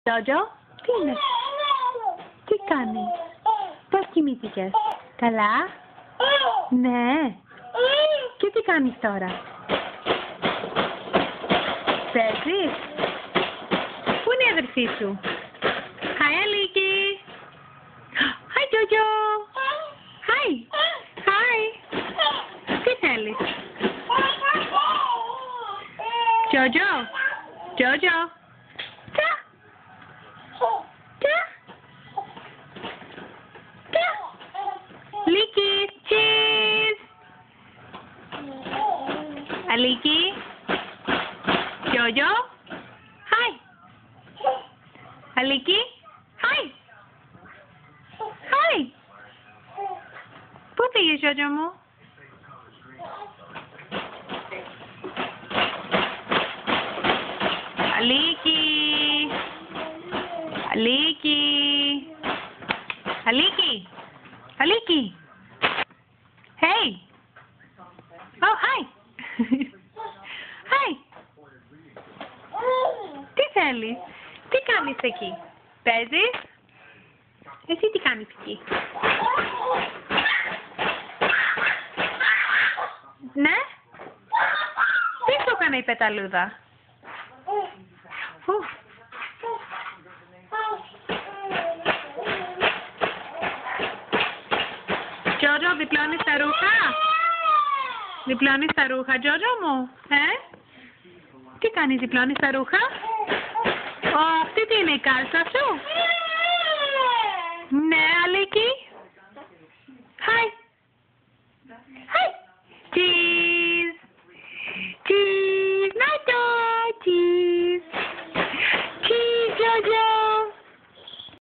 Τζότζο, τι είναι, τι κάνει, πώς κοιμήθηκες, καλά, ναι, και τι κάνεις τώρα, παίζεις, πού είναι η αδερφή σου, Hi Aliki, Hi Τζότζο, Hi, Hi, τι θέλεις, Τζότζο, Τζότζο. Aliki, cheese. Aliki, Jojo, hi. Aliki, hi. Hi. Πού πήγες, Jojo μου? Aliki, Aliki, Aliki, Aliki. Hey! Oh, hi! Hi! Τι θέλεις? Τι κάνεις εκεί? Παίζεις? Εσύ τι κάνεις εκεί? Ναι? Τι σου έκανε η πεταλούδα? Τζότζο, διπλώνεις τα ρούχα? Διπλώνεις τα ρούχα, Τζότζο μου? Τι κάνεις, διπλώνεις τα ρούχα? Αυτή τι είναι η κάλτσα σου? Ναι, Αλίκη. Hi. Hi. Cheese. Cheese. Νάτο. Cheese. Cheese, Τζότζο.